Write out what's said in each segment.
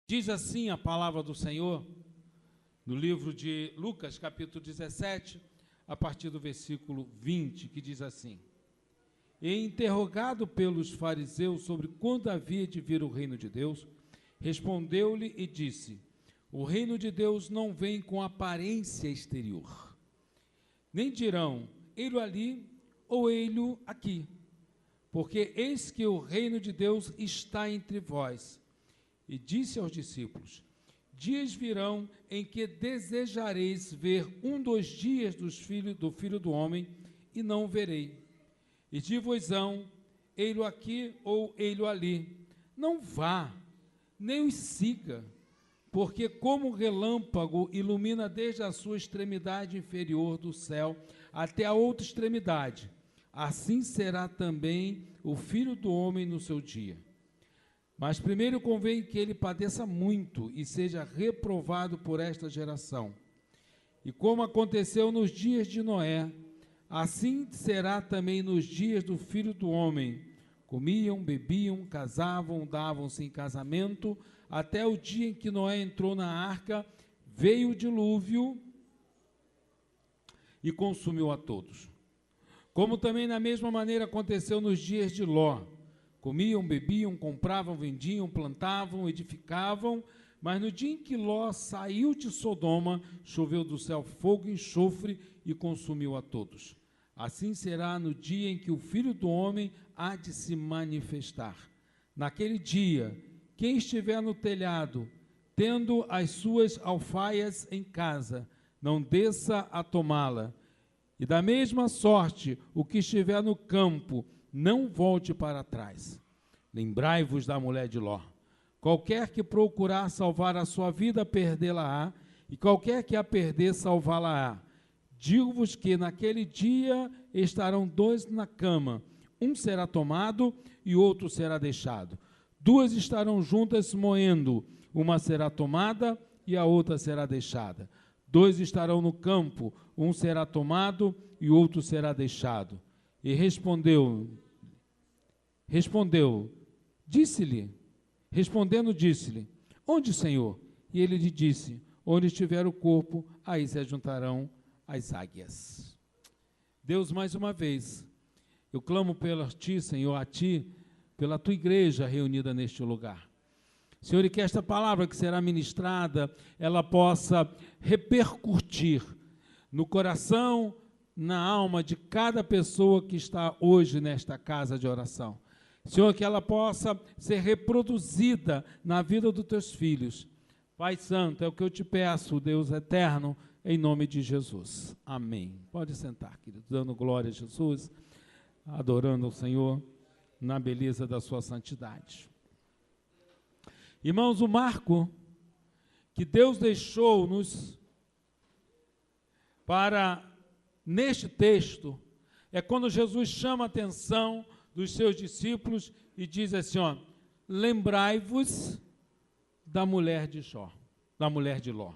Diz assim a palavra do Senhor, no livro de Lucas, capítulo 17, a partir do versículo 20, que diz assim: E interrogado pelos fariseus sobre quando havia de vir o reino de Deus, respondeu-lhe e disse: O reino de Deus não vem com aparência exterior, nem dirão, ei-lo ali ou ei-lo aqui, porque eis que o reino de Deus está entre vós. E disse aos discípulos: Dias virão em que desejareis ver um dos dias do Filho do Homem, e não o verei. E digo-vos-ão, ei-lo aqui ou ei-lo ali. Não vá, nem os siga, porque como o relâmpago ilumina desde a sua extremidade inferior do céu até a outra extremidade, assim será também o Filho do Homem no seu dia. Mas primeiro convém que ele padeça muito e seja reprovado por esta geração. E como aconteceu nos dias de Noé, assim será também nos dias do Filho do Homem. Comiam, bebiam, casavam, davam-se em casamento, até o dia em que Noé entrou na arca, veio o dilúvio e consumiu a todos. Como também na mesma maneira aconteceu nos dias de Ló. Comiam, bebiam, compravam, vendiam, plantavam, edificavam, mas no dia em que Ló saiu de Sodoma, choveu do céu fogo e enxofre e consumiu a todos. Assim será no dia em que o Filho do Homem há de se manifestar. Naquele dia, quem estiver no telhado, tendo as suas alfaias em casa, não desça a tomá-la. E da mesma sorte, o que estiver no campo, não volte para trás. Lembrai-vos da mulher de Ló. Qualquer que procurar salvar a sua vida, perdê-la-á, e qualquer que a perder, salvá-la-á. Digo-vos que naquele dia estarão dois na cama, um será tomado e outro será deixado. Duas estarão juntas moendo, uma será tomada e a outra será deixada. Dois estarão no campo, um será tomado e outro será deixado. E respondendo, disse-lhe, onde, Senhor? E ele lhe disse, onde estiver o corpo, aí se ajuntarão as águias. Deus, mais uma vez, eu clamo pela Ti, Senhor, a Ti, pela Tua igreja reunida neste lugar. Senhor, e que esta palavra que será ministrada, ela possa repercutir no coração, na alma de cada pessoa que está hoje nesta casa de oração. Senhor, que ela possa ser reproduzida na vida dos Teus filhos. Pai Santo, é o que eu te peço, Deus eterno, em nome de Jesus. Amém. Pode sentar, querido, dando glória a Jesus, adorando ao Senhor na beleza da sua santidade. Irmãos, o marco que Deus deixou-nos para neste texto é quando Jesus chama a atenção dos seus discípulos e diz assim, ó, lembrai-vos da mulher de Ló.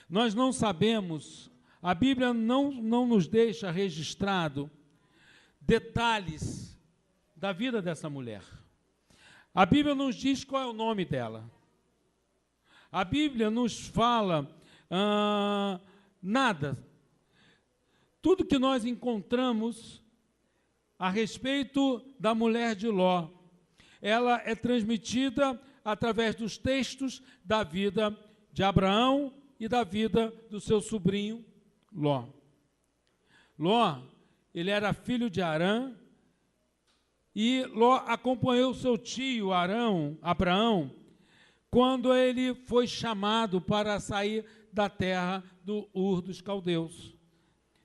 Nós não sabemos, a Bíblia não nos deixa registrado detalhes da vida dessa mulher. A Bíblia nos diz qual é o nome dela. A Bíblia nos fala nada. Tudo que nós encontramos a respeito da mulher de Ló, ela é transmitida através dos textos da vida de Abraão e da vida do seu sobrinho Ló. Ló, ele era filho de Arã, e Ló acompanhou seu tio Abraão, quando ele foi chamado para sair da terra do Ur dos Caldeus.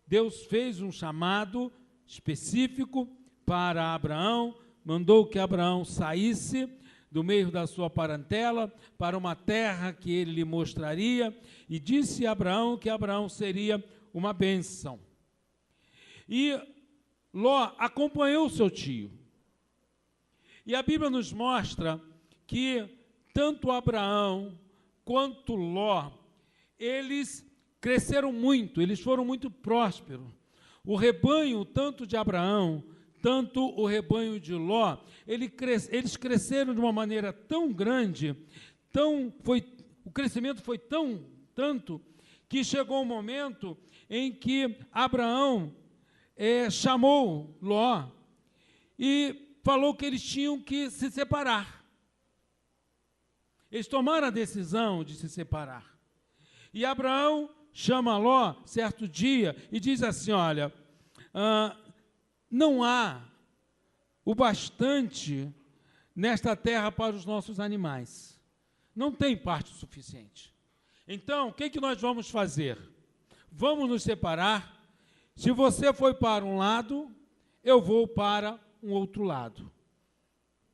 Deus fez um chamado específico para Abraão, mandou que Abraão saísse do meio da sua parentela para uma terra que ele lhe mostraria, e disse a Abraão que Abraão seria uma bênção. E Ló acompanhou seu tio. E a Bíblia nos mostra que tanto Abraão quanto Ló, eles cresceram muito, eles foram muito prósperos. O rebanho, tanto de Abraão, tanto o rebanho de Ló, eles cresceram de uma maneira tão grande o crescimento foi tanto, que chegou um momento em que Abraão chamou Ló e falou que eles tinham que se separar. Eles tomaram a decisão de se separar. E Abraão chama Ló certo dia e diz assim: olha, não há o bastante nesta terra para os nossos animais. Não tem parte suficiente. Então, o que nós vamos fazer? Vamos nos separar. Se você foi para um lado, eu vou para um outro lado.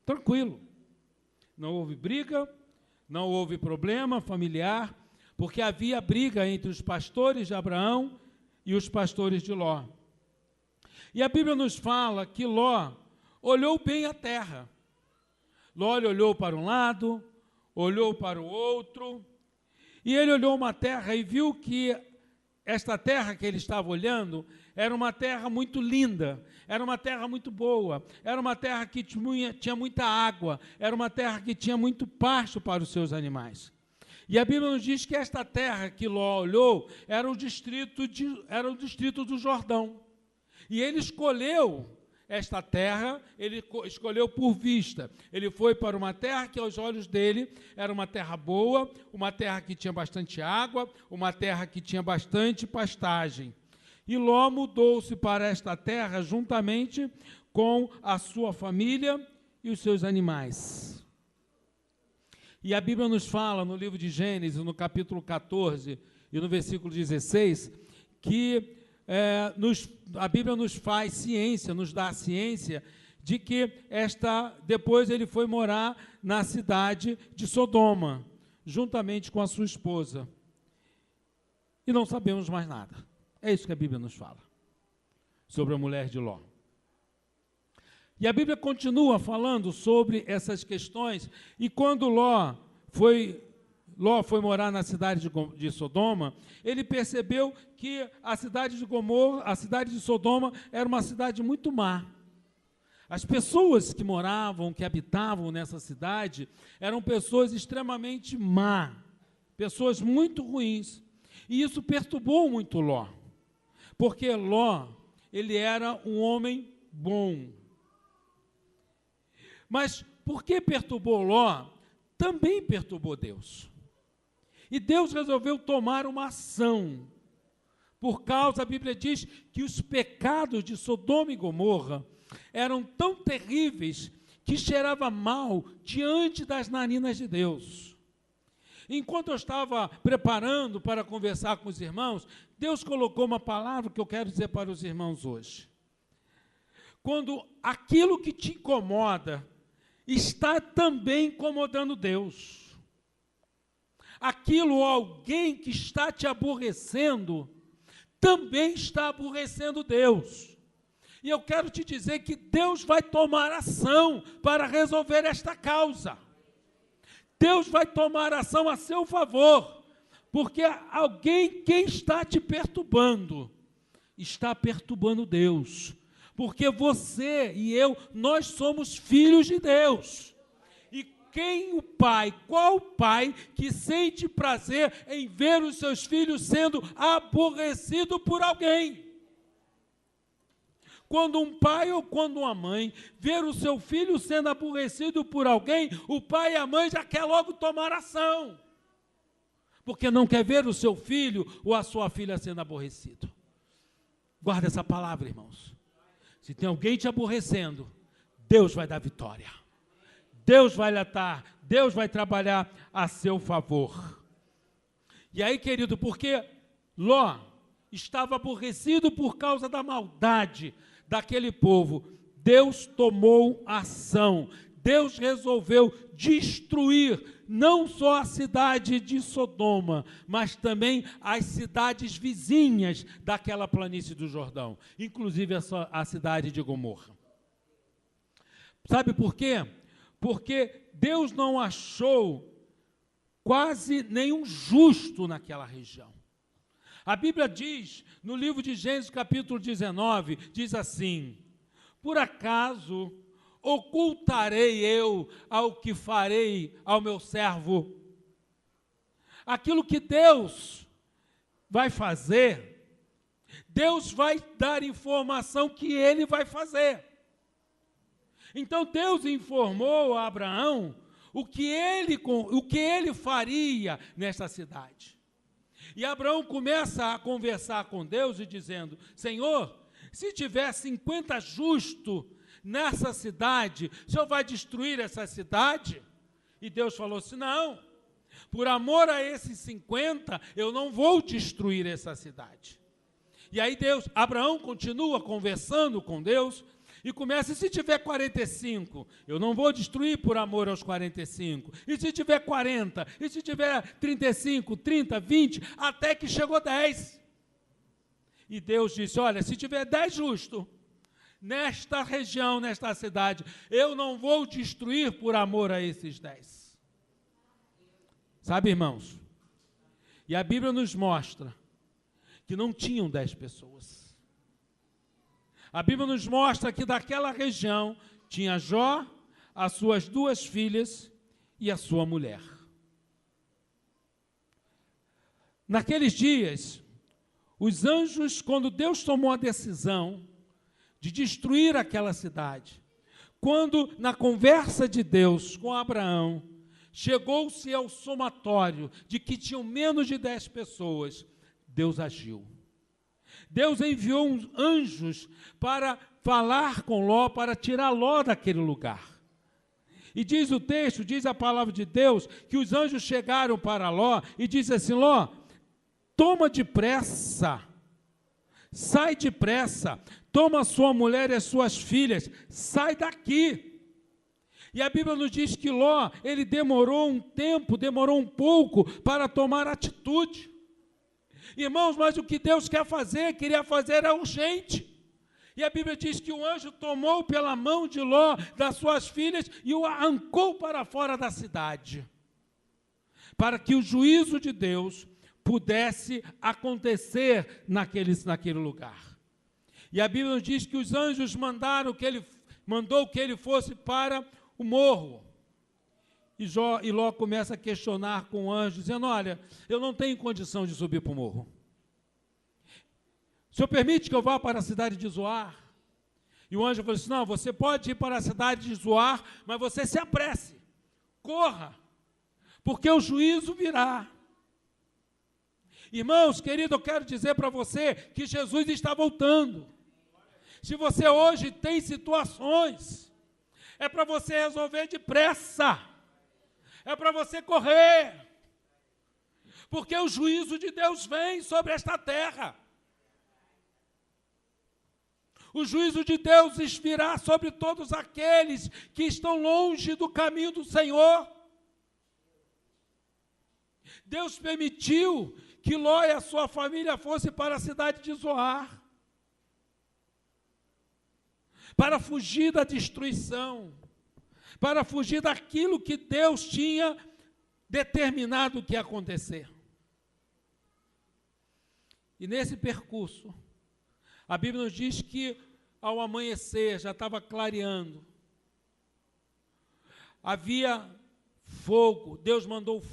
Tranquilo. Não houve briga, não houve problema familiar, porque havia briga entre os pastores de Abraão e os pastores de Ló. E a Bíblia nos fala que Ló olhou bem a terra. Ló olhou para um lado, olhou para o outro, e ele olhou uma terra e viu que esta terra que ele estava olhando era uma terra muito linda, era uma terra muito boa, era uma terra que tinha muita água, era uma terra que tinha muito pasto para os seus animais. E a Bíblia nos diz que esta terra que Ló olhou era o distrito do Jordão. E ele escolheu esta terra, ele escolheu por vista. Ele foi para uma terra que aos olhos dele era uma terra boa, uma terra que tinha bastante água, uma terra que tinha bastante pastagem. E Ló mudou-se para esta terra juntamente com a sua família e os seus animais. E a Bíblia nos fala no livro de Gênesis, no capítulo 14 e no versículo 16, que a Bíblia nos faz ciência, nos dá a ciência de que depois ele foi morar na cidade de Sodoma, juntamente com a sua esposa. E não sabemos mais nada. É isso que a Bíblia nos fala sobre a mulher de Ló. E a Bíblia continua falando sobre essas questões, e quando Ló foi morar na cidade de Sodoma, ele percebeu que a cidade de Sodoma era uma cidade muito má. As pessoas que moravam, que habitavam nessa cidade, eram pessoas extremamente má, pessoas muito ruins. E isso perturbou muito Ló, porque Ló, ele era um homem bom. Mas por que perturbou Ló? Também perturbou Deus. E Deus resolveu tomar uma ação. Por causa, a Bíblia diz que os pecados de Sodoma e Gomorra eram tão terríveis que cheirava mal diante das narinas de Deus. Enquanto eu estava preparando para conversar com os irmãos, Deus colocou uma palavra que eu quero dizer para os irmãos hoje. Quando aquilo que te incomoda está também incomodando Deus. Aquilo ou alguém que está te aborrecendo também está aborrecendo Deus. E eu quero te dizer que Deus vai tomar ação para resolver esta causa. Deus vai tomar ação a seu favor, porque quem está te perturbando, está perturbando Deus. Porque você e eu, nós somos filhos de Deus. E qual pai que sente prazer em ver os seus filhos sendo aborrecidos por alguém? Quando um pai ou quando uma mãe ver o seu filho sendo aborrecido por alguém, o pai e a mãe já quer logo tomar ação. Porque não quer ver o seu filho ou a sua filha sendo aborrecido. Guarda essa palavra, irmãos. Se tem alguém te aborrecendo, Deus vai dar vitória. Deus vai lutar, Deus vai trabalhar a seu favor. E aí, querido, porque Ló estava aborrecido por causa da maldade daquele povo, Deus tomou ação. Deus resolveu destruir não só a cidade de Sodoma, mas também as cidades vizinhas daquela planície do Jordão, inclusive a cidade de Gomorra. Sabe por quê? Porque Deus não achou quase nenhum justo naquela região. A Bíblia diz, no livro de Gênesis capítulo 19, diz assim: por acaso ocultarei eu ao que farei ao meu servo aquilo que Deus vai fazer, Deus vai dar informação que Ele vai fazer. Então Deus informou a Abraão o que ele faria nesta cidade. E Abraão começa a conversar com Deus e dizendo: Senhor, se tiver 50 justos nessa cidade, o Senhor vai destruir essa cidade? E Deus falou assim: não, por amor a esses 50, eu não vou destruir essa cidade. E aí Abraão continua conversando com Deus e começa: e se tiver 45, eu não vou destruir por amor aos 45. E se tiver 40, e se tiver 35, 30, 20, até que chegou 10. E Deus disse: olha, se tiver 10 justos nesta região, nesta cidade, eu não vou destruir por amor a esses 10. Sabe, irmãos? E a Bíblia nos mostra que não tinham 10 pessoas. A Bíblia nos mostra que daquela região tinha Jó, as suas 2 filhas e a sua mulher. Naqueles dias, os anjos, quando Deus tomou a decisão de destruir aquela cidade, quando na conversa de Deus com Abraão, chegou-se ao somatório de que tinham menos de 10 pessoas, Deus agiu. Deus enviou anjos para falar com Ló, para tirar Ló daquele lugar. E diz o texto, diz a palavra de Deus, que os anjos chegaram para Ló e disse assim: Ló, toma depressa, sai depressa, toma sua mulher e as suas filhas, sai daqui. E a Bíblia nos diz que Ló, ele demorou um tempo, demorou um pouco para tomar atitude. Irmãos, mas o que Deus queria fazer é urgente. E a Bíblia diz que o anjo tomou pela mão de Ló, das suas filhas, e o arrancou para fora da cidade, para que o juízo de Deus pudesse acontecer naquele lugar. E a Bíblia nos diz que os anjos mandou que ele fosse para o morro. E Ló começa a questionar com o anjo, dizendo: olha, eu não tenho condição de subir para o morro. O Senhor permite que eu vá para a cidade de Zoar? E o anjo falou assim: não, você pode ir para a cidade de Zoar, mas você se apresse, corra, porque o juízo virá. Irmãos, querido, eu quero dizer para você que Jesus está voltando. Se você hoje tem situações, é para você resolver depressa. É para você correr, porque o juízo de Deus vem sobre esta terra. O juízo de Deus virá sobre todos aqueles que estão longe do caminho do Senhor. Deus permitiu que Ló e a sua família fossem para a cidade de Zoar, para fugir da destruição, para fugir daquilo que Deus tinha determinado que ia acontecer. E nesse percurso, a Bíblia nos diz que ao amanhecer, já estava clareando, havia fogo, Deus mandou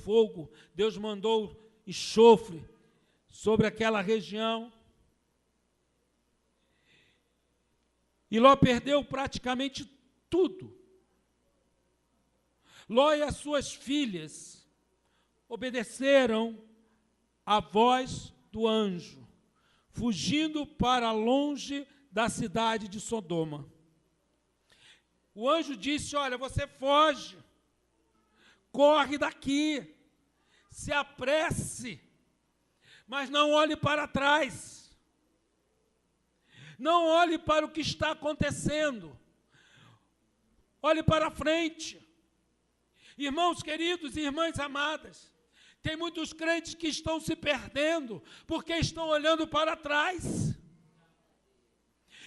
enxofre sobre aquela região. E Ló perdeu praticamente tudo. Ló e as suas filhas obedeceram à voz do anjo, fugindo para longe da cidade de Sodoma. O anjo disse: olha, você foge, corre daqui, se apresse, mas não olhe para trás, não olhe para o que está acontecendo, olhe para frente. Irmãos queridos e irmãs amadas, tem muitos crentes que estão se perdendo porque estão olhando para trás.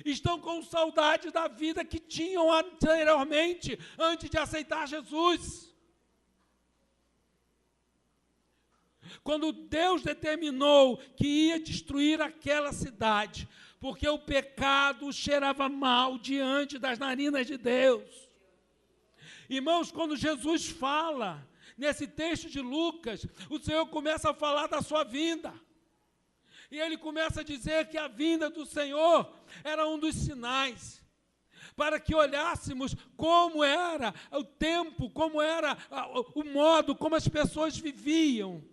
Estão com saudade da vida que tinham anteriormente, antes de aceitar Jesus. Quando Deus determinou que ia destruir aquela cidade, porque o pecado cheirava mal diante das narinas de Deus. Irmãos, quando Jesus fala nesse texto de Lucas, o Senhor começa a falar da sua vinda. E ele começa a dizer que a vinda do Senhor era um dos sinais, para que olhássemos como era o tempo, como era o modo, como as pessoas viviam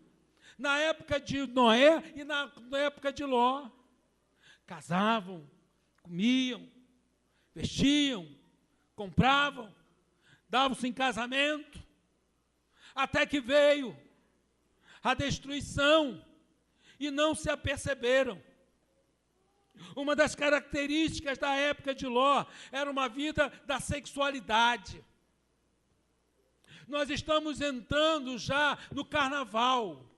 na época de Noé e na época de Ló. Casavam, comiam, vestiam, compravam, davam-se em casamento, até que veio a destruição e não se aperceberam. Uma das características da época de Ló era uma vida da sexualidade. Nós estamos entrando já no carnaval,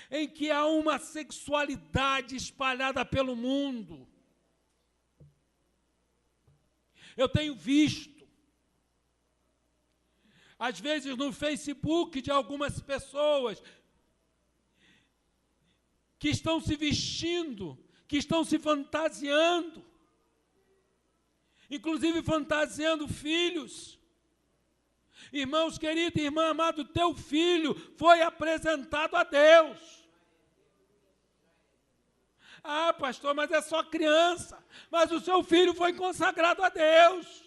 em que há uma sexualidade espalhada pelo mundo. Eu tenho visto, às vezes no Facebook, de algumas pessoas que estão se vestindo, que estão se fantasiando, inclusive fantasiando filhos. Irmãos queridos, irmã amada, teu filho foi apresentado a Deus. Ah, pastor, mas é só criança. Mas o seu filho foi consagrado a Deus.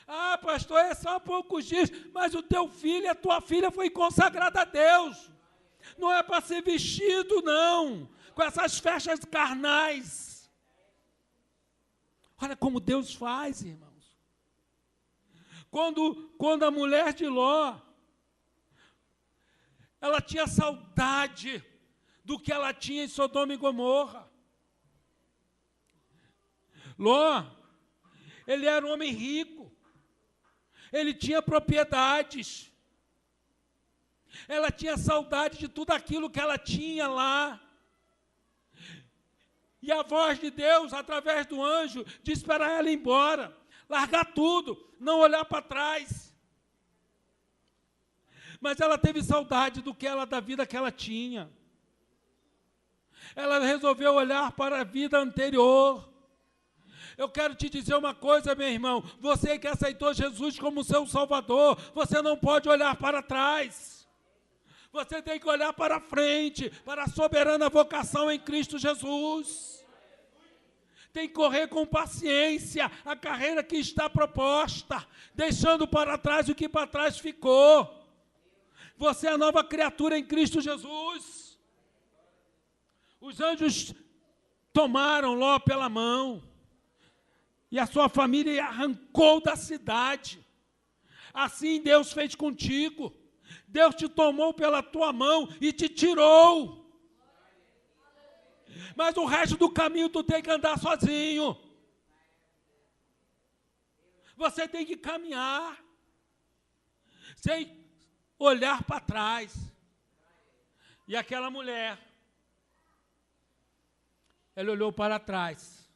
Ah, pastor, é só poucos dias. Mas o teu filho, a tua filha foi consagrada a Deus. Não é para ser vestido, não, com essas festas carnais. Olha como Deus faz, irmãos. Quando a mulher de Ló, ela tinha saudade do que ela tinha em Sodoma e Gomorra. Ló, ele era um homem rico, ele tinha propriedades, ela tinha saudade de tudo aquilo que ela tinha lá. E a voz de Deus, através do anjo, disse para ela ir embora, largar tudo, não olhar para trás. Mas ela teve saudade da vida que ela tinha. Ela resolveu olhar para a vida anterior. Eu quero te dizer uma coisa, meu irmão, você que aceitou Jesus como seu Salvador, você não pode olhar para trás. Você tem que olhar para frente, para a soberana vocação em Cristo Jesus. Tem que correr com paciência a carreira que está proposta, deixando para trás o que para trás ficou. Você é a nova criatura em Cristo Jesus. Os anjos tomaram Ló pela mão e a sua família arrancou da cidade. Assim Deus fez contigo. Deus te tomou pela tua mão e te tirou. Mas o resto do caminho tu tem que andar sozinho. Você tem que caminhar sem olhar para trás. E aquela mulher, ela olhou para trás.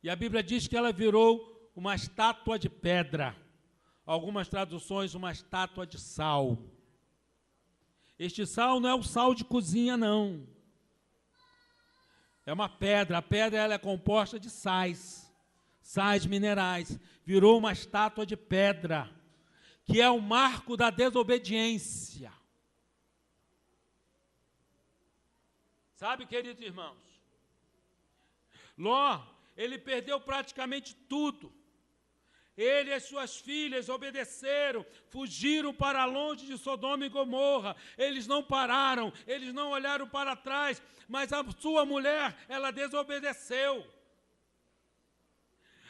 E a Bíblia diz que ela virou uma estátua de pedra. Algumas traduções, uma estátua de sal. Este sal não é o sal de cozinha, não. É uma pedra. A pedra ela é composta de sais minerais. Virou uma estátua de pedra, que é o marco da desobediência. Sabe, queridos irmãos, Ló, ele perdeu praticamente tudo. Ele e as suas filhas obedeceram, fugiram para longe de Sodoma e Gomorra. Eles não pararam, eles não olharam para trás, mas a sua mulher, ela desobedeceu.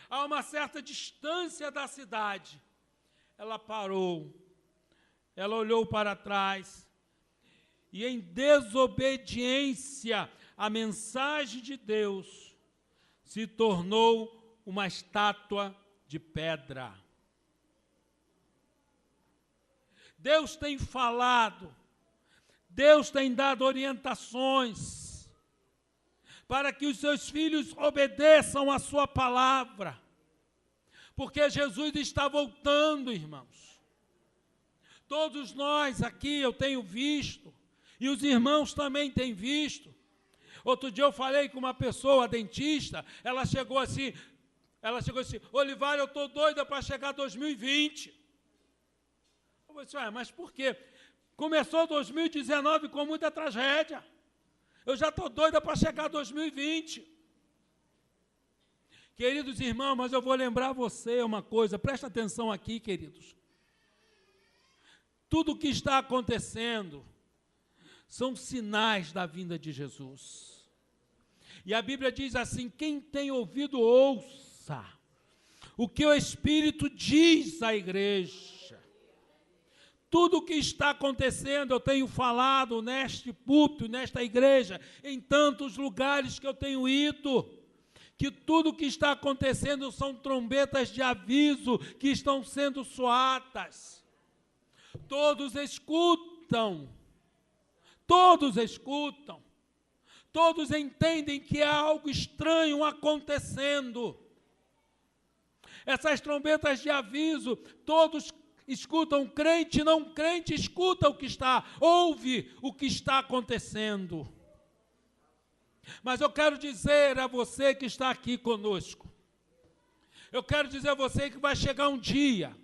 A uma certa distância da cidade, ela parou, ela olhou para trás, e em desobediência à mensagem de Deus, se tornou uma estátua de pedra. Deus tem falado, Deus tem dado orientações para que os seus filhos obedeçam a sua palavra, porque Jesus está voltando, irmãos. Todos nós aqui, eu tenho visto, e os irmãos também têm visto. Outro dia eu falei com uma pessoa, dentista, ela chegou assim, Ela chegou e disse: Olivário, eu estou doida para chegar 2020. Eu disse: mas por quê? Começou 2019 com muita tragédia. Eu já estou doida para chegar 2020. Queridos irmãos, mas eu vou lembrar você uma coisa, presta atenção aqui, queridos. Tudo o que está acontecendo são sinais da vinda de Jesus. E a Bíblia diz assim: quem tem ouvido, ouça o que o Espírito diz à igreja. Tudo o que está acontecendo, eu tenho falado neste púlpito, nesta igreja, em tantos lugares que eu tenho ido, que tudo o que está acontecendo são trombetas de aviso que estão sendo soadas. Todos escutam, todos entendem que há algo estranho acontecendo. Essas trombetas de aviso, todos escutam, crente, não crente, escuta ouve o que está acontecendo. Mas eu quero dizer a você que está aqui conosco, eu quero dizer a você que vai chegar um dia,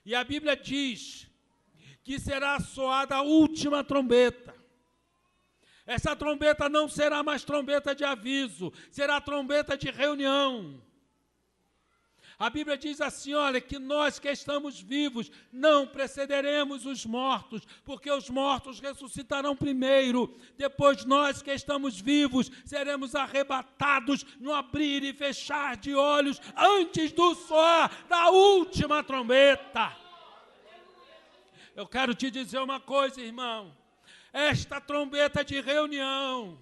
e a Bíblia diz que será soada a última trombeta. Essa trombeta não será mais trombeta de aviso, será trombeta de reunião. A Bíblia diz assim, olha, que nós que estamos vivos não precederemos os mortos, porque os mortos ressuscitarão primeiro, depois nós que estamos vivos seremos arrebatados no abrir e fechar de olhos antes do soar da última trombeta. Eu quero te dizer uma coisa, irmão, esta trombeta de reunião,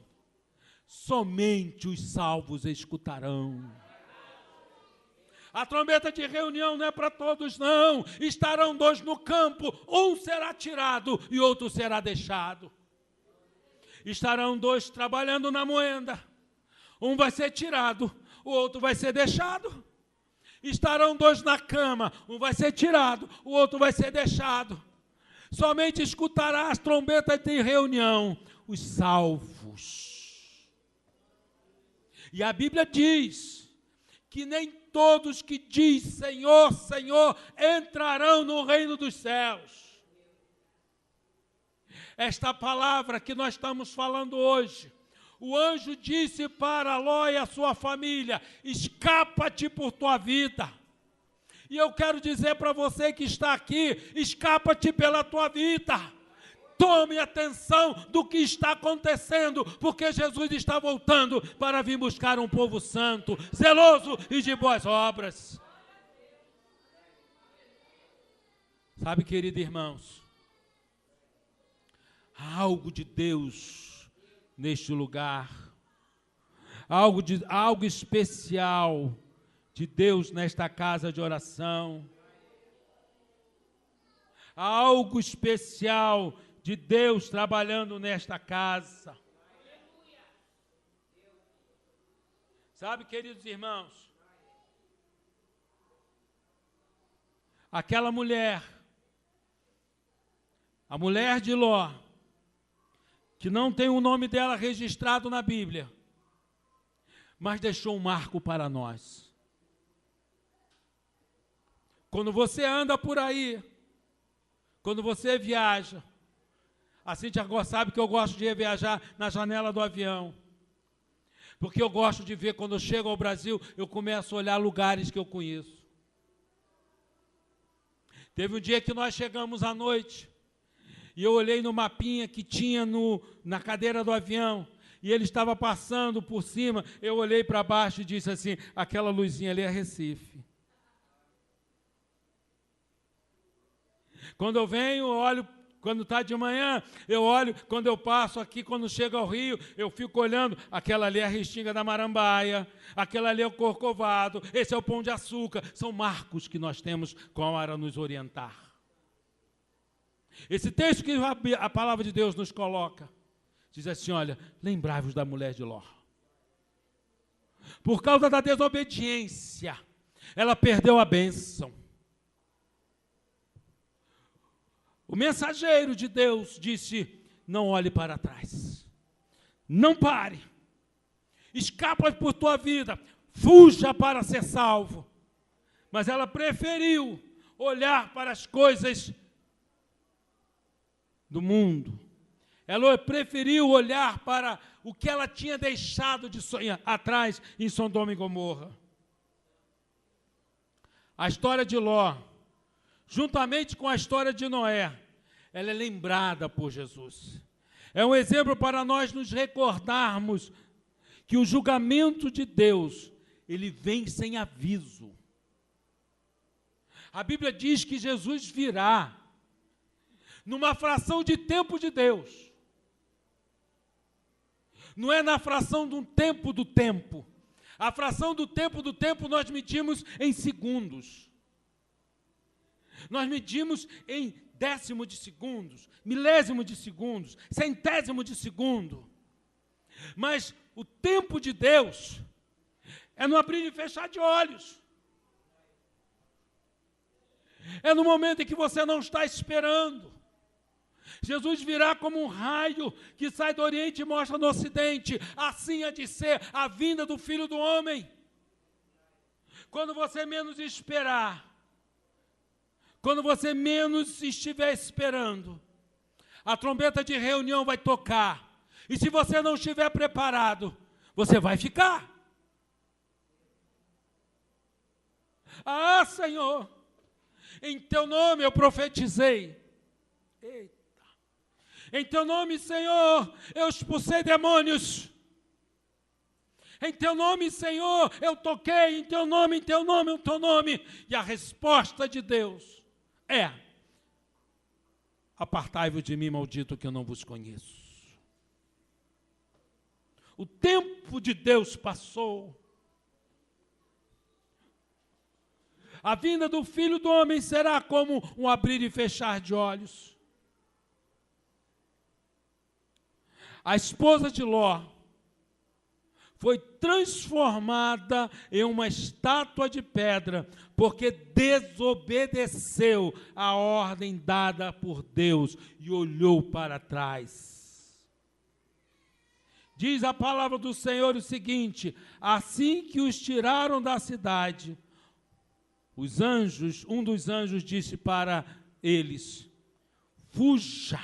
somente os salvos escutarão. A trombeta de reunião não é para todos, não. Estarão dois no campo, um será tirado e outro será deixado. Estarão dois trabalhando na moenda, um vai ser tirado, o outro vai ser deixado. Estarão dois na cama, um vai ser tirado, o outro vai ser deixado. Somente escutará as trombetas de reunião os salvos. E a Bíblia diz que nem todos que diz Senhor, Senhor, entrarão no reino dos céus. Esta palavra que nós estamos falando hoje, o anjo disse para Ló e a sua família: escapa-te por tua vida. E eu quero dizer para você que está aqui, escapa-te pela tua vida. Tome atenção do que está acontecendo, porque Jesus está voltando para vir buscar um povo santo, zeloso e de boas obras. Sabe, queridos irmãos, há algo de Deus neste lugar, algo especial de Deus nesta casa de oração, há algo especial de Deus trabalhando nesta casa. Sabe, queridos irmãos, aquela mulher, a mulher de Ló, que não tem o nome dela registrado na Bíblia, mas deixou um marco para nós. Quando você anda por aí, quando você viaja, a Cíntia sabe que eu gosto de viajar na janela do avião, porque eu gosto de ver, quando eu chego ao Brasil, eu começo a olhar lugares que eu conheço. Teve um dia que nós chegamos à noite, e eu olhei no mapinha que tinha na cadeira do avião, e ele estava passando por cima, eu olhei para baixo e disse assim: aquela luzinha ali é Recife. Quando eu venho, olho, quando está de manhã, eu olho, quando eu passo aqui, quando chego ao Rio, eu fico olhando, aquela ali é a Restinga da Marambaia, aquela ali é o Corcovado, esse é o Pão de Açúcar, são marcos que nós temos para nos orientar. Esse texto que a palavra de Deus nos coloca, diz assim, olha, lembrai-vos da mulher de Ló. Por causa da desobediência, ela perdeu a bênção. O mensageiro de Deus disse: não olhe para trás, não pare, escapa por tua vida, fuja para ser salvo. Mas ela preferiu olhar para as coisas do mundo. Ela preferiu olhar para o que ela tinha deixado de sonhar atrás em Sodoma e Gomorra. A história de Ló, juntamente com a história de Noé, ela é lembrada por Jesus. É um exemplo para nós nos recordarmos que o julgamento de Deus, ele vem sem aviso. A Bíblia diz que Jesus virá numa fração de tempo de Deus. Não é na fração de um tempo do tempo. A fração do tempo nós medimos em segundos. Nós medimos em décimo de segundos, milésimo de segundos, centésimo de segundo. Mas o tempo de Deus é no abrir e fechar de olhos. É no momento em que você não está esperando. Jesus virá como um raio que sai do Oriente e mostra no Ocidente. Assim há de ser a vinda do Filho do Homem. Quando você menos esperar, quando você menos estiver esperando, a trombeta de reunião vai tocar. E se você não estiver preparado, você vai ficar. Ah, Senhor, em teu nome eu profetizei. Eita. Em teu nome, Senhor, eu expulsei demônios. Em teu nome, Senhor, eu toquei. Em teu nome, em teu nome, em teu nome. E a resposta de Deus é: apartai-vos de mim, maldito, que eu não vos conheço. O tempo de Deus passou. A vinda do Filho do Homem será como um abrir e fechar de olhos. A esposa de Ló foi transformada em uma estátua de pedra, porque desobedeceu a ordem dada por Deus e olhou para trás. Diz a palavra do Senhor o seguinte: assim que os tiraram da cidade, os anjos, um dos anjos disse para eles: fuja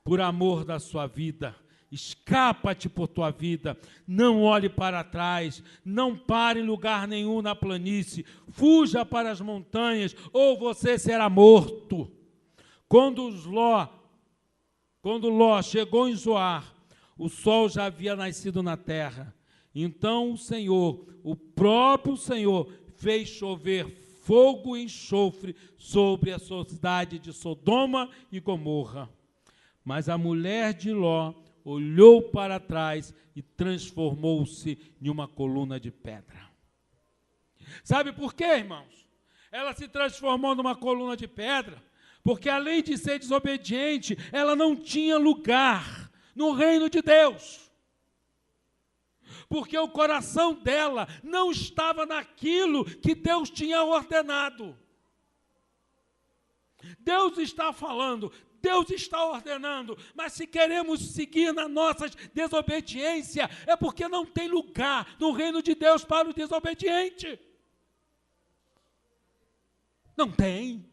por amor da sua vida. Escapa-te por tua vida, não olhe para trás, não pare em lugar nenhum na planície, fuja para as montanhas, ou você será morto. Quando Ló chegou em Zoar, o sol já havia nascido na terra. Então o Senhor, o próprio Senhor, fez chover fogo e enxofre sobre a cidade de Sodoma e Gomorra. Mas a mulher de Ló olhou para trás e transformou-se em uma coluna de pedra. Sabe por quê, irmãos? Ela se transformou numa coluna de pedra, porque além de ser desobediente, ela não tinha lugar no reino de Deus. Porque o coração dela não estava naquilo que Deus tinha ordenado. Deus está falando, Deus está ordenando, mas se queremos seguir na nossa desobediência, é porque não tem lugar no reino de Deus para o desobediente. Não tem.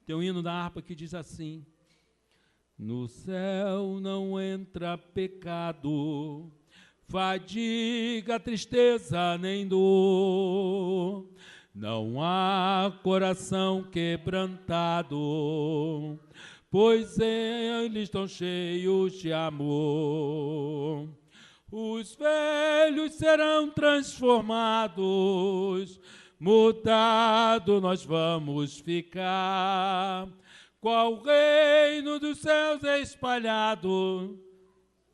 Tem um hino da harpa que diz assim: no céu não entra pecado, fadiga, tristeza nem dor. Não há coração quebrantado, pois eles estão cheios de amor. Os velhos serão transformados, mudado nós vamos ficar, qual reino dos céus espalhado,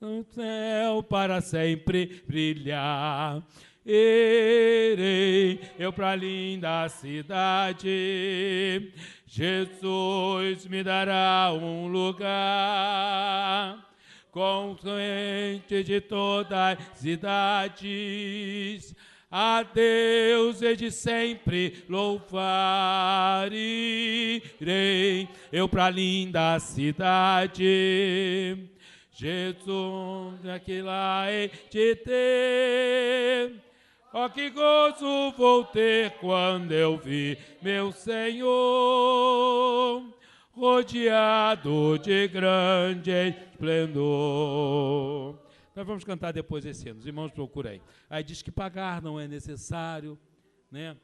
no céu para sempre brilhar. Irei eu para a linda cidade, Jesus me dará um lugar, com gente de todas as idades, a Deus hei de sempre louvar. Irei eu para a linda cidade, Jesus, aqui lá hei de ter. Ó, que gozo vou ter quando eu vi meu Senhor, rodeado de grande esplendor. Nós vamos cantar depois esse hino, os irmãos procurem. Aí diz que pagar não é necessário, né?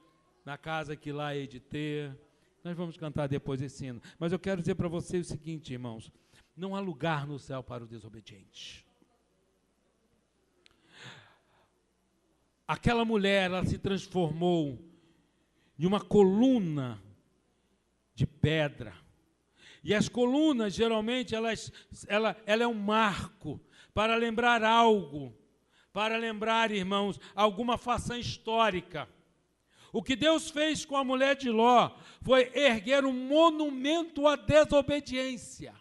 Na casa que lá hei de ter. Nós vamos cantar depois esse hino. Mas eu quero dizer para vocês o seguinte, irmãos, não há lugar no céu para o desobediente. Aquela mulher, ela se transformou em uma coluna de pedra. E as colunas, geralmente, ela é um marco para lembrar algo, para lembrar, irmãos, alguma façanha histórica. O que Deus fez com a mulher de Ló foi erguer um monumento à desobediência,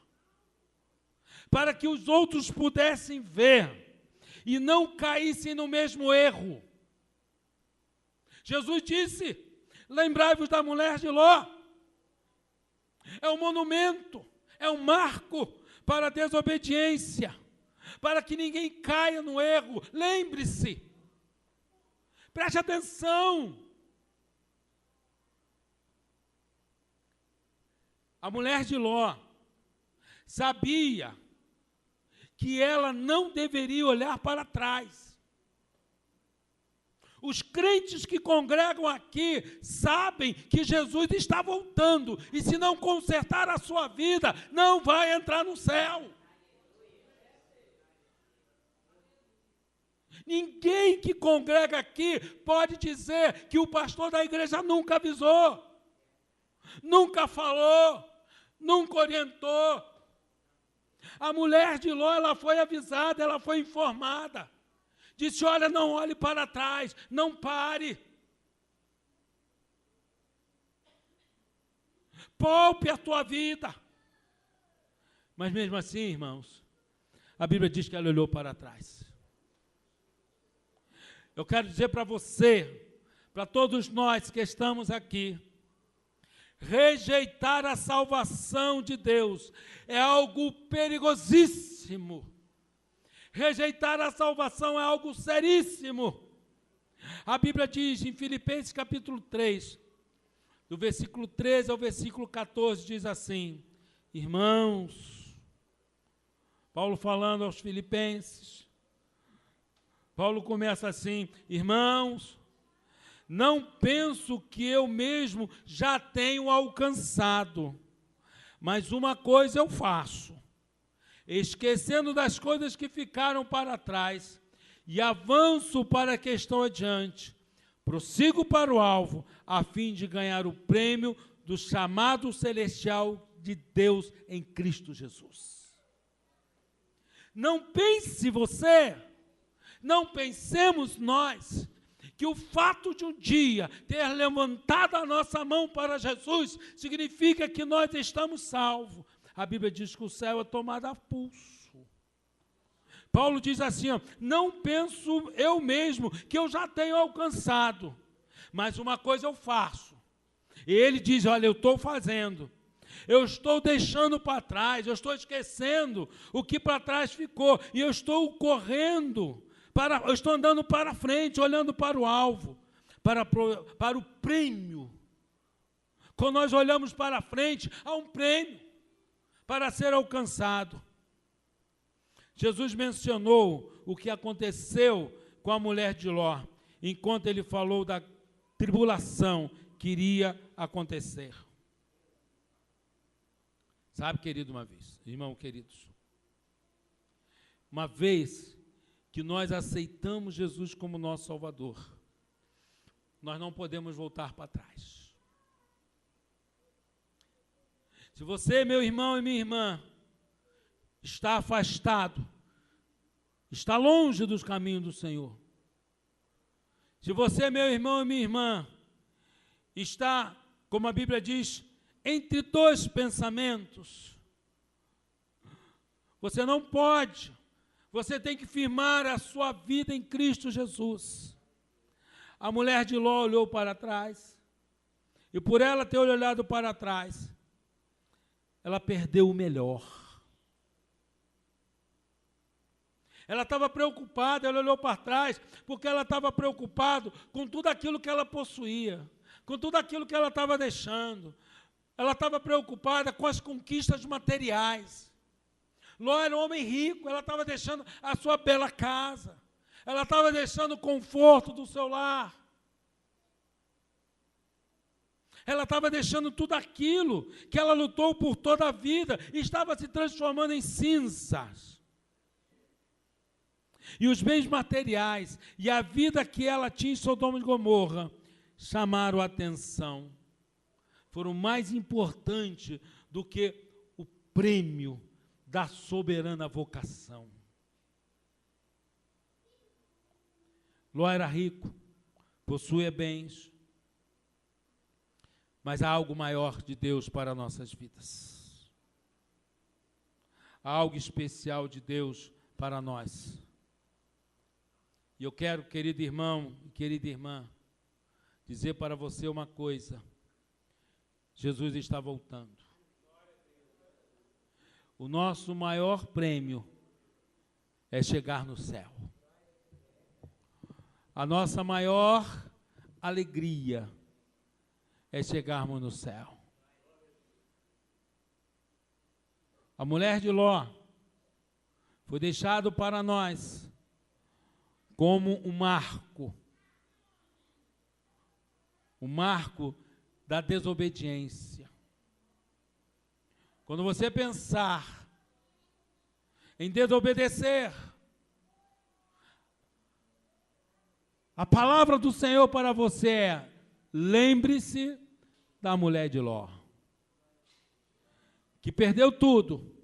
para que os outros pudessem ver e não caíssem no mesmo erro. Jesus disse, lembrai-vos da mulher de Ló. É um monumento, é um marco para a desobediência, para que ninguém caia no erro. Lembre-se, preste atenção. A mulher de Ló sabia que ela não deveria olhar para trás. Os crentes que congregam aqui sabem que Jesus está voltando, e se não consertar a sua vida, não vai entrar no céu. Ninguém que congrega aqui pode dizer que o pastor da igreja nunca avisou, nunca falou, nunca orientou. A mulher de Ló, ela foi avisada, ela foi informada. Disse, olha, não olhe para trás, não pare. Poupe a tua vida. Mas mesmo assim, irmãos, a Bíblia diz que ela olhou para trás. Eu quero dizer para você, para todos nós que estamos aqui, rejeitar a salvação de Deus é algo perigosíssimo. Rejeitar a salvação é algo seríssimo. A Bíblia diz em Filipenses capítulo 3, do versículo 13 ao versículo 14, diz assim, irmãos, Paulo falando aos filipenses, Paulo começa assim, irmãos, não penso que eu mesmo já tenho alcançado, mas uma coisa eu faço, esquecendo das coisas que ficaram para trás, e avanço para que estão adiante, prossigo para o alvo, a fim de ganhar o prêmio do chamado celestial de Deus em Cristo Jesus. Não pense você, não pensemos nós, que o fato de um dia ter levantado a nossa mão para Jesus, significa que nós estamos salvos. A Bíblia diz que o céu é tomado a pulso. Paulo diz assim, ó, não penso eu mesmo que eu já tenho alcançado, mas uma coisa eu faço. E ele diz, olha, eu estou fazendo. Eu estou deixando para trás, eu estou esquecendo o que para trás ficou, e eu estou correndo, eu estou andando para frente, olhando para o alvo, para o prêmio. Quando nós olhamos para frente, há um prêmio para ser alcançado. Jesus mencionou o que aconteceu com a mulher de Ló, enquanto ele falou da tribulação que iria acontecer. Sabe, querido, uma vez, irmão, queridos, uma vez que nós aceitamos Jesus como nosso Salvador, nós não podemos voltar para trás. Se você, meu irmão e minha irmã, está afastado, está longe dos caminhos do Senhor, se você, meu irmão e minha irmã, está, como a Bíblia diz, entre dois pensamentos, você não pode, você tem que firmar a sua vida em Cristo Jesus. A mulher de Ló olhou para trás, e por ela ter olhado para trás, ela perdeu o melhor. Ela estava preocupada, ela olhou para trás, porque ela estava preocupada com tudo aquilo que ela possuía, com tudo aquilo que ela estava deixando. Ela estava preocupada com as conquistas materiais. Ló era um homem rico, ela estava deixando a sua bela casa, ela estava deixando o conforto do seu lar. Ela estava deixando tudo aquilo que ela lutou por toda a vida e estava se transformando em cinzas. E os bens materiais e a vida que ela tinha em Sodoma e Gomorra chamaram a atenção. Foram mais importantes do que o prêmio da soberana vocação. Ló era rico, possuía bens, mas há algo maior de Deus para nossas vidas. Há algo especial de Deus para nós. E eu quero, querido irmão e querida irmã, dizer para você uma coisa. Jesus está voltando. O nosso maior prêmio é chegar no céu. A nossa maior alegria é chegarmos no céu. A mulher de Ló foi deixado para nós como um marco da desobediência. Quando você pensar em desobedecer, a palavra do Senhor para você é: lembre-se da mulher de Ló, que perdeu tudo,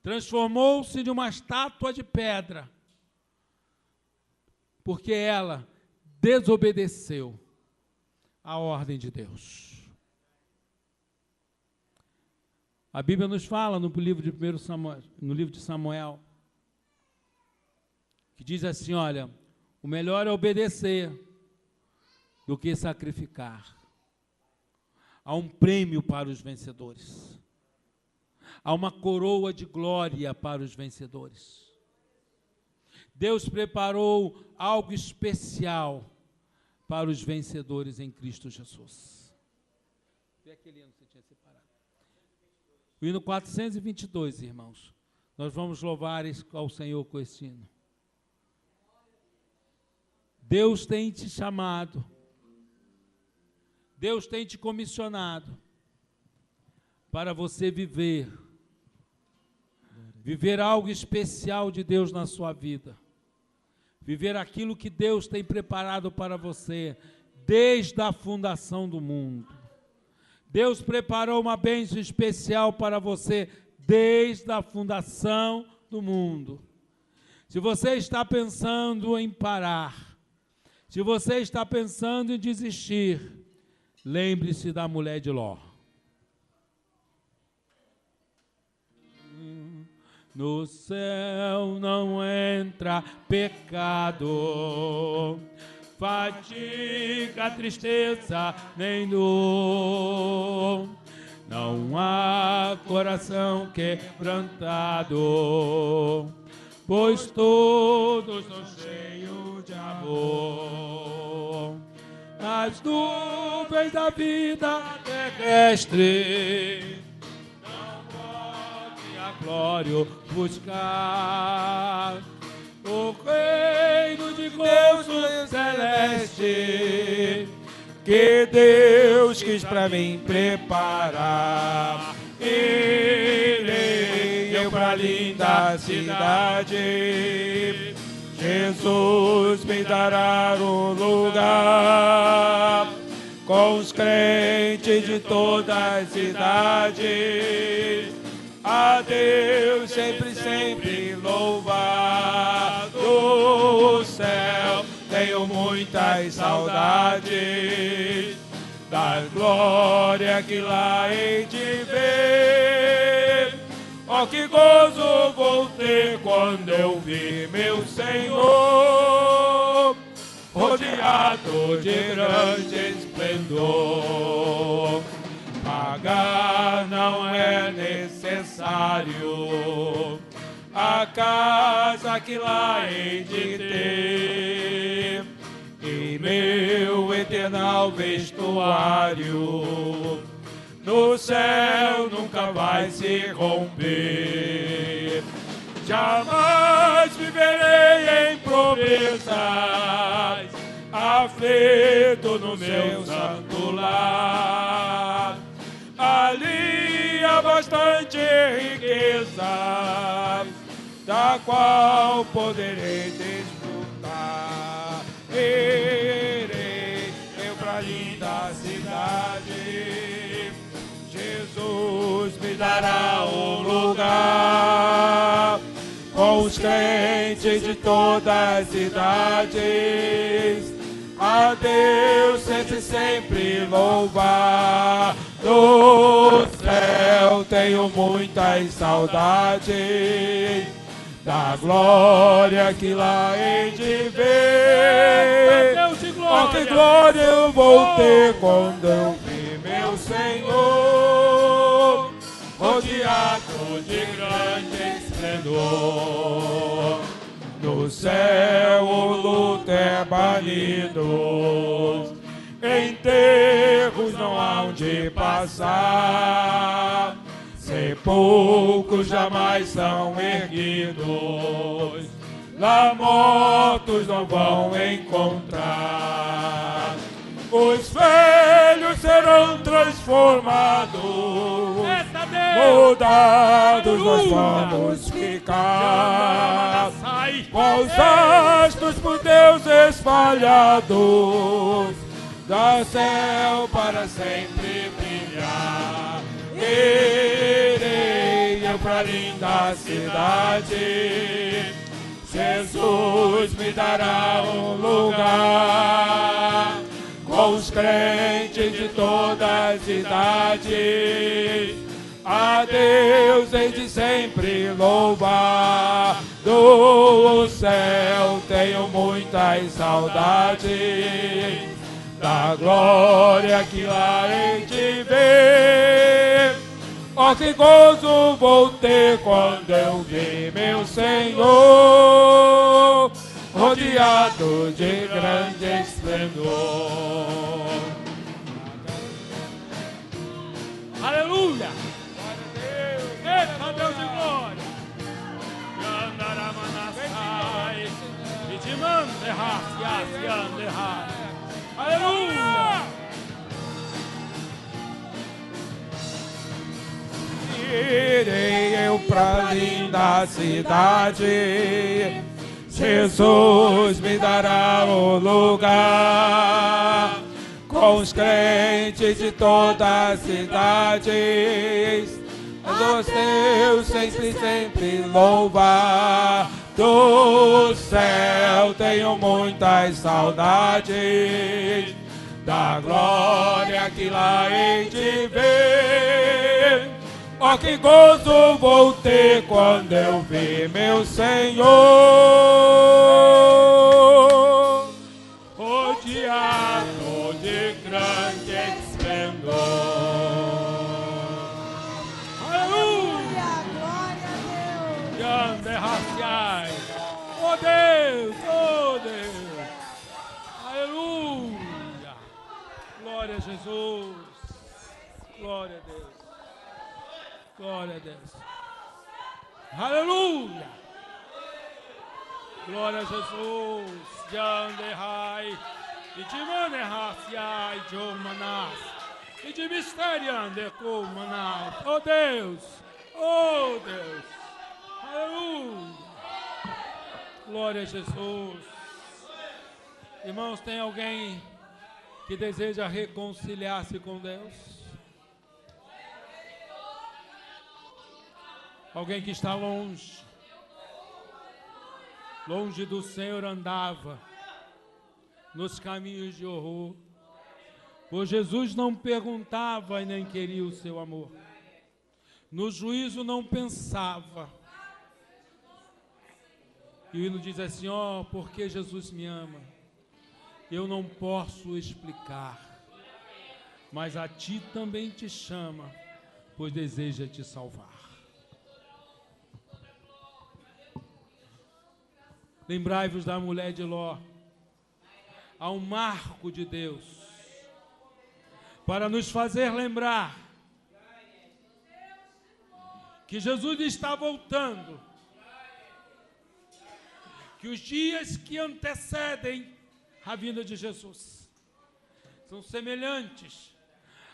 transformou-se de uma estátua de pedra, porque ela desobedeceu a ordem de Deus. A Bíblia nos fala no livro de 1 Samuel, no livro de Samuel, que diz assim: olha, o melhor é obedecer do que sacrificar. Há um prêmio para os vencedores. Há uma coroa de glória para os vencedores. Deus preparou algo especial para os vencedores em Cristo Jesus. Vê aquele hino que você tinha separado. O hino 422, irmãos. Nós vamos louvar ao Senhor com esse hino. Deus tem te chamado. Deus tem te comissionado para você viver algo especial de Deus na sua vida. Viver aquilo que Deus tem preparado para você desde a fundação do mundo. Deus preparou uma bênção especial para você desde a fundação do mundo. Se você está pensando em parar, se você está pensando em desistir, lembre-se da mulher de Ló. No céu não entra pecado, fadiga, tristeza, nem dor. Não há coração quebrantado, pois todos são cheios de amor. Nas nuvens da vida terrestre, não pode a glória buscar o reino de gozo celeste que Deus quis para mim preparar. Irei eu para a linda cidade, Jesus me dará um lugar com os crentes de todas as idades. A Deus sempre, sempre louvar. Do céu tenho muitas saudades da glória que lá hei de ver. Oh, que gozo vou ter quando eu vi meu Senhor rodeado de grande esplendor. Pagar não é necessário, a casa glória que lá hei de ter, em meu eternal vestuário, no céu nunca vai se romper. Jamais viverei em pobrezas, aflito no meu santo lar. Ali há bastante riqueza, da qual poderei desfrutar. Irei eu pra linda cidade, Jesus me dará um lugar, com os crentes de todas as idades, a Deus sempre louvar. Do céu tenho muitas saudades, da glória que lá hei de ver. Oh, que glória eu vou ter quando eu vi meu Senhor, rodeado de grande esplendor. No céu o luto é banido, enterros não hão de passar, sepulcros jamais são erguidos, lá mortos não vão encontrar. Os velhos serão transformados, mudados nós vamos ficar, com os astros por Deus espalhados, do céu para sempre brilhar. Irei eu pra linda cidade, Jesus me dará um lugar, com os crentes de todas as idades, a Deus hei de sempre louvar. Do céu tenho muitas saudades, da glória que lá hei de ver. Oh, que gozo vou ter quando eu ver meu Senhor, rodeado de grande esplendor. Aleluia! Eita, Deus de glória! Yandaramanassai, e te manda errar. Aleluia! Irei eu pra linda cidade, Jesus me dará um lugar, com os crentes de todas as idades, os teus sempre louvar. Do céu tenho muitas saudades, da glória que lá hei de ver. Oh, que gozo vou ter quando eu ver meu Senhor, rodeado de grande esplendor. Aleluia! Glória a Deus. Yanderraciai! Oh Deus! Oh Deus! Aleluia! Glória a Jesus! Glória a Deus! Glória a Deus! Aleluia! Glória a Jesus! Yanderrai! E de manerraciai, Jomanas! E de mistério andecomanas! Oh Deus! Oh Deus! Aleluia! Glória a Jesus! Irmãos, tem alguém que deseja reconciliar-se com Deus? Alguém que está longe do Senhor andava nos caminhos de horror, pois Jesus não perguntava e nem queria o seu amor. No juízo não pensava. E o hino diz assim, ó, porque Jesus me ama, eu não posso explicar, mas a ti também te chama, pois deseja te salvar. Lembrai-vos da mulher de Ló. Há um marco de Deus para nos fazer lembrar que Jesus está voltando, que os dias que antecedem a vinda de Jesus são semelhantes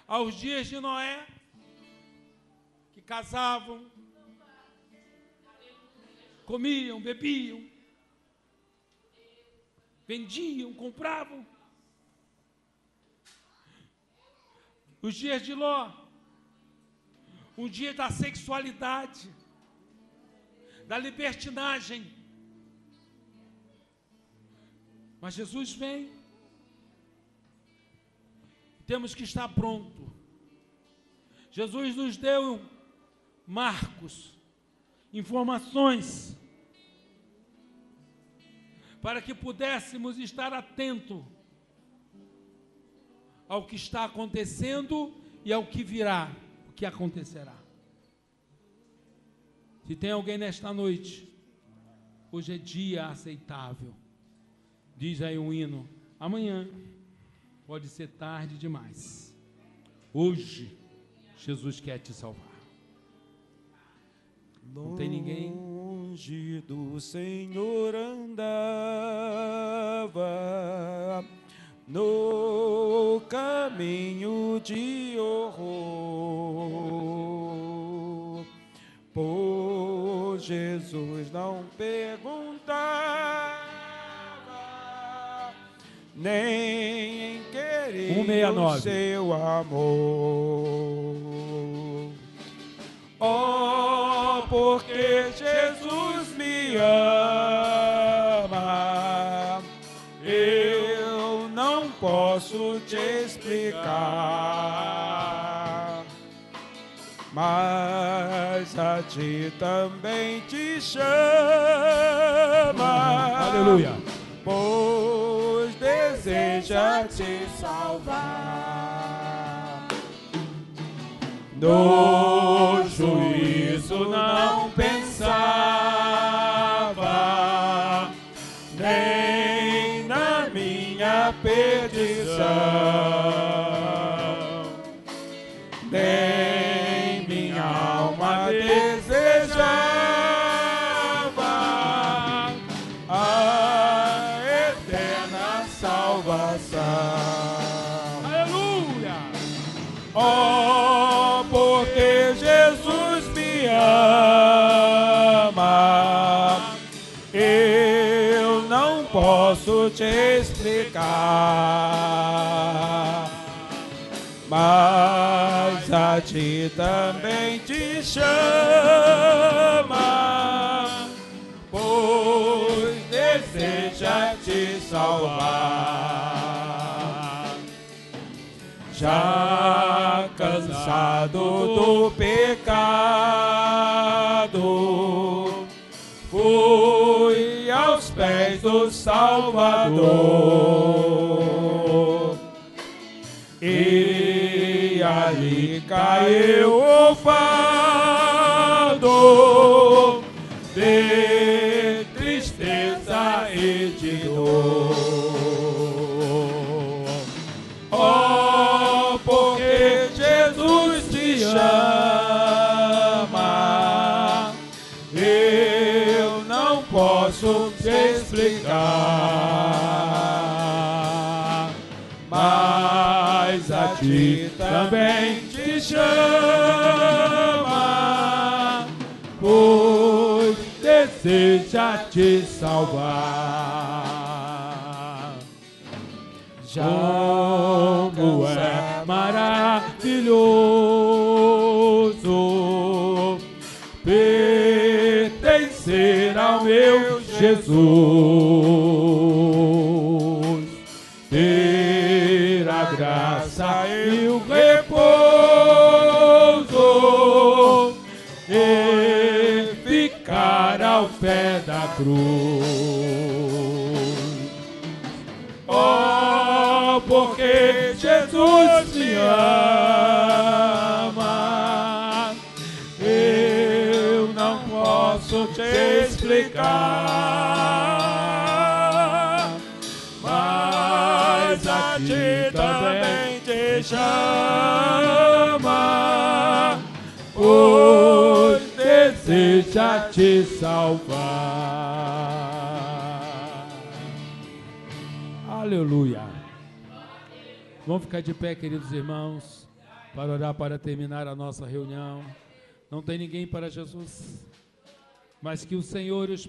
aos dias de Noé, que casavam, comiam, bebiam, vendiam, compravam. Os dias de Ló, o dia da sexualidade, da libertinagem. Mas Jesus vem. Temos que estar pronto. Jesus nos deu marcos, informações, para que pudéssemos estar atentos ao que está acontecendo e ao que virá, o que acontecerá. Se tem alguém nesta noite, hoje é dia aceitável, diz aí um hino, amanhã pode ser tarde demais. Hoje, Jesus quer te salvar. Não tem ninguém? Longe do Senhor andava, no caminho de horror, por Jesus não perguntava, nem queria 169. o seu amor. Oh, porque Jesus me ama, eu não posso te explicar, mas a ti também te chama. Aleluia. Pois deseja te salvar. No juízo não pensava, nem na minha perdição, nem minha alma desejava a eterna salvação. Aleluia! Oh, porque Jesus me ama, eu não posso te explicar, mas a ti também te chama, pois deseja te salvar. Já cansado do pecado, fui aos pés do Salvador, e ali caiu o fardo de tristeza e de dor. Oh, porque Jesus te chama, eu não posso te explicar, mas a ti também te chama, pois deseja te salvar. Já como é maravilhoso pertencer ao meu Jesus, ter a graça e o repouso e ficar ao pé da cruz. Oh, porque Jesus me ama, eu não posso te explicar, chama, pois deseja te salvar. Aleluia. Vamos ficar de pé, queridos irmãos, para orar, para terminar a nossa reunião. Não tem ninguém para Jesus, mas que o Senhor e os